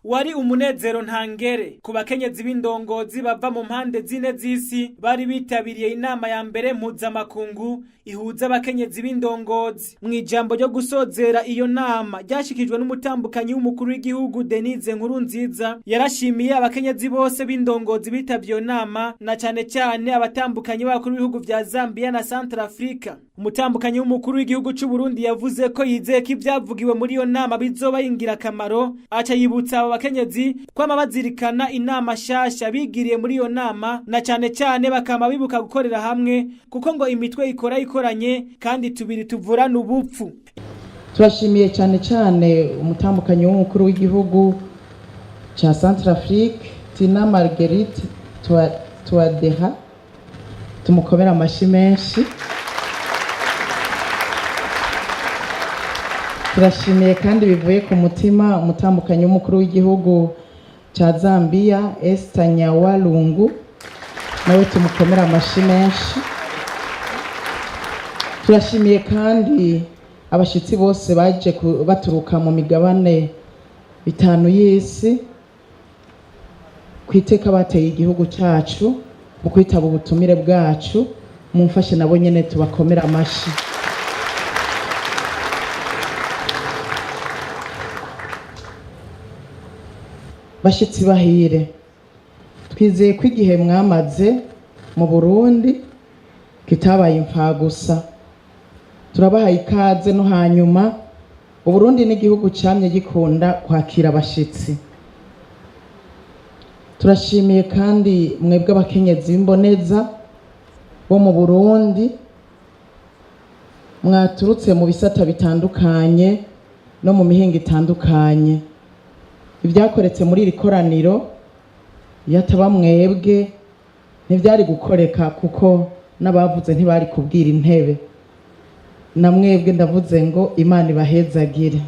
wari umunezero ntangere ku bakenyezi b'indongozi bava mu mpande zine z'isi bari bitabiriye inama ya mbere mpuzamakungu ihuza abakenyezi b'indongozi. Mu ijambo ryo gusozera iyo nama ryashikijwe n'umutambukanyi w'umukuru w'igihugu Denise Nkurunziza, yarashimiye abakenyezi bose b'indongozi bitavye iyo nama, na cane cyane abatambukanyi b'abakuru b'ibihugu vya Zambia na Centrafrica. Umutambukanyi w'umukuru w'igihugu c'u Burundi yavuze ko yizeye ko ivyavugiwe muri iyo nama bizoba ingirakamaro, aca yibutsa abo bakenyezi kwama bazirikana inama shasha bigiriye muri iyo nama, na cane cyane bakama bibuka gukorera hamwe kuko ngo imitwe ikora ikoranye kandi tubiri tuvurana ubupfu. Turashimiye cyane cyane umutambukanyi w'umukuru w'igihugu ca Centrafrique Tina Marguerite Touadéra, tumukomera amashi menshi. Turashimiye kandi bivuye ku mutima umutambukanyi w'umukuru w'igihugu ca Zambia Esther Nyawalungu, nawe tumukomera amashi menshi. Turashimiye kandi abashitsi bose baje baturuka mu migabane bitanu y'isi kwiteka bateye igihugu cyacu mu kwitaba ubutumire bwacu, mumfashe nabo nyene tubakomera amashi. Bashitsi bahire, twizeye ko igihe mwamaze mu Burundi kitabaye imfagusa. Turabahaye ikaze no hanyuma Uburundi n'igihugu camye gikunda kwakira abashitsi. Turashimiye kandi mwebwe abakenyezi b'imboneza bo mu Burundi mwaturutse mu bisata bitandukanye no mu mihingo itandukanye. Ibyakoretse muri iri koraniro yataba mwebwe ntivyari gukoreka kuko n'abavuze ntibari kubwira intebe. Na mwebwe ndavuze ngo Imana ibahezagire.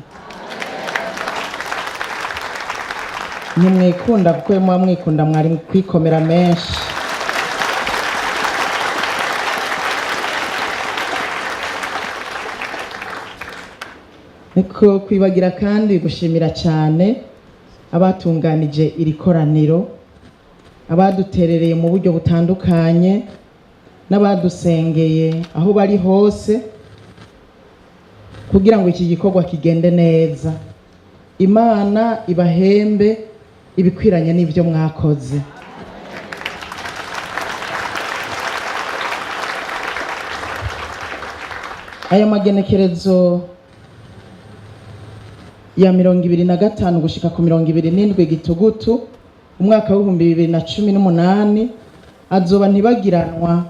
Nimwikunda kuko muba mwikunda mwari kwikomera menshi. Niko kwibagira kandi gushimira cyane abatunganije iri koraniro, abaduterereye mu buryo butandukanye, n'abadusengeye aho bari hose kugira ngo iki gikorwa kigende neza. Imana ibahembe ibikwiranye n'ivyo mwakoze. Aya magenekerezo ya 25 gushika ku 27 Gitugutu umwaka wa 2018 azoba ntibagiranwa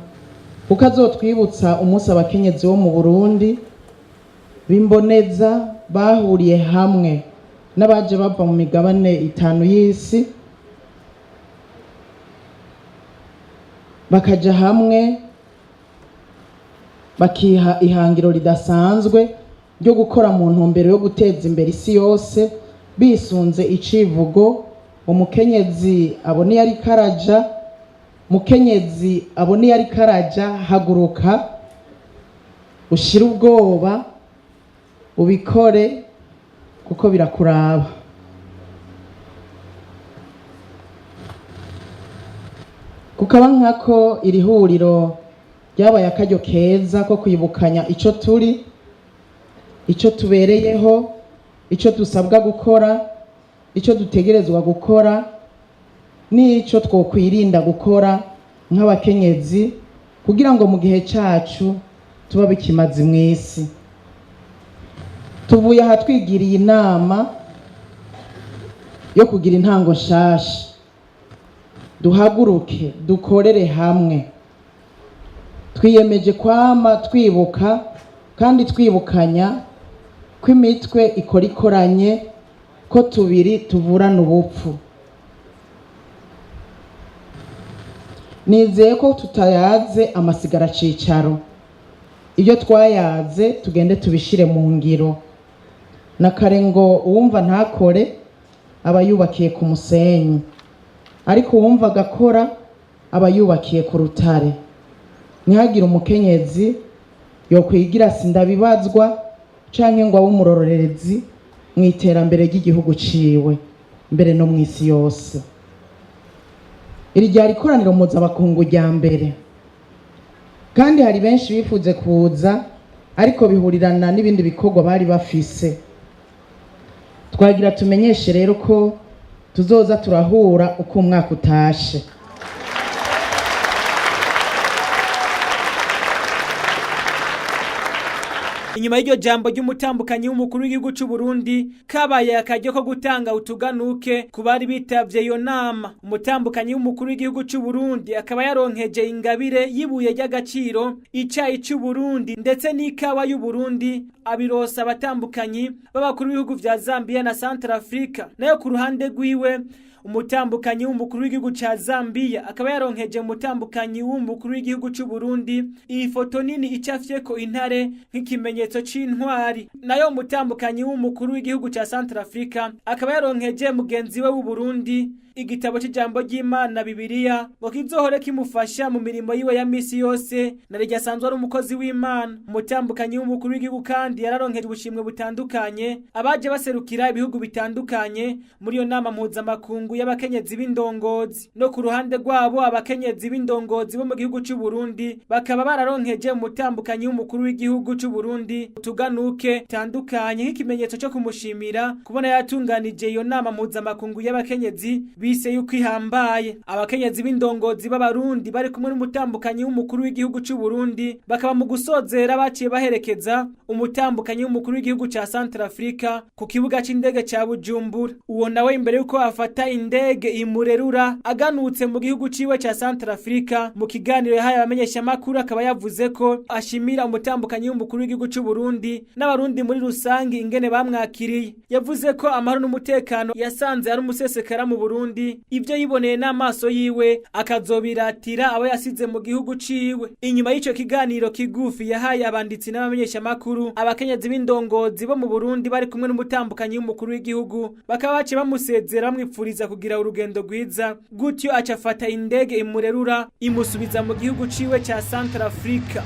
kuko azotwibutsa umunsi abakenyezi bo mu Burundi bimboneza bahuriye hamwe n'abaje bava mu migabane itanu y'isi bakaja hamwe bakiha ihangiro ridasanzwe ryo gukora mu ntumbero yo guteza imbere isi yose bisunze icivugo umukenyezi abone yari karaja, mukenyezi abone yari karaja, haguruka ushira ubwoba ubikore kuko birakuraba. Kukaba nkako iri huriro ryabaye akaryo keza ko kwibukanya ico turi, ico tubereyeho, ico dusabwa gukora, ico dutegerezwa gukora, n'ico twokwirinda gukora nk'abakenyezi kugira ngo mu gihe cacu tuba bikimaze mw'isi. Tuvuye aha twigiriye inama yo kugira intango nshasha. Duhaguruke dukorere hamwe. Twiyemeje kwama twibuka kandi twibukanya ko imitwe ikora ikoranye, ko tubiri tuvurana ubupfu. Nizeye ko tutayaze amasigara cicaro. Ibyo twayaze tugende tubishire mu ngiro. Nakare ngo uwumva ntakore aba yubakiye ku musenyi, ariko uwumva agakora aba yubakiye ku rutare. Ntihagire umukenyezi yokwigira sindabibazwa canke ngo abe umurorerezi mu iterambere ry'igihugu ciwe. mbere no mu isi yose. Iri ryari ikoraniro mpuzamakungu rya mbere, kandi hari benshi bifuze kuza ariko bihurirana n'ibindi bikorwa bari bafise. Twagira tumenyeshe rero ko tuzoza turahura uko umwaka utashe. Inyuma y'iryo jambo ry'umutambukanyi w'umukuru w'igihugu cy'u Burundi kabaye akaryo ko gutanga utuganuke ku bari bitavye iyo nama. Umutambukanyi w'umukuru w'igihugu cy'u Burundi akaba yaronkeje ingabire yibuye ry'agaciro, icayi cy'u Burundi ndetse n'ikawa y'u Burundi, abirosa abatambukanyi b'abakuru b'ibihugu vya Zambia na Centrafrica. Nayo ku ruhande rwiwe umutambukanyi w'umukuru w'igihugu ca Zambia akaba yaronkeje umutambukanyi w'umukuru w'igihugu cy'u Burundi iyi foto nini icafyeko intare nk'ikimenyetso c'intwari. Nayo umutambukanyi w'umukuru w'igihugu ca Centrafrica akaba yaronkeje mugenzi we w'u Burundi igitabo c'ijambo ry'Imana Bibiliya ngo kizohore kimufasha mu mirimo yiwe ya misi yose, naryo asanzwe ari umukozi w'Imana. Umutambukanyi w'umukuru w'igihugu kandi yararonkeje ubushimwe butandukanye abaje baserukira ibihugu bitandukanye muri iyo nama mpuzamakungu y'abakenyezi b'indongozi. No ku ruhande rwabo abakenyezi b'indongozi bo mu gihugu cy'u Burundi bakaba bararonkeje umutambukanyi w'umukuru w'igihugu cy'u Burundi utuganuke tandukanye nk'ikimenyetso cyo kumushimira kubona yatunganije iyo nama mpuzamakungu y'abakenyezi bise yuko ihambaye. Abakenyezi b'indongozi b'abarundi bari kumwe n'umutambukanyi w'umukuru w'igihugu cy'u Burundi bakaba mu gusozera baciye baherekeza umutambukanyi w'umukuru w'igihugu ca Centrafrica ku kibuga c'indege ca Bujumbura. Uwo nawe imbere yuko afata indege imurerura aganutse mu gihugu ciwe ca Centrafrica, mu kiganiro yahaye abamenyesha makuru akaba yavuze ko ashimira umutambukanyi w'umukuru w'igihugu cy'u Burundi n'abarundi muri rusangi ingene bamwakiriye. Yavuze ko amahoro n'umutekano yasanze ari umusesekara mu Burundi, ibyo yiboneye n'amaso yiwe akazobiratira abo yasize mu gihugu ciwe. Inyuma y'ico kiganiro kigufi yahaye abanditsi n'abamenyesha makuru, abakenyezi b'indongozi bo mu Burundi bari kumwe n'umutambukanyi w'umukuru w'igihugu bakaba bace bamusezera bamwipfuriza kugira urugendo rwiza, gutyo acafata indege imurerura imusubiza mu gihugu ciwe ca Centrafrica.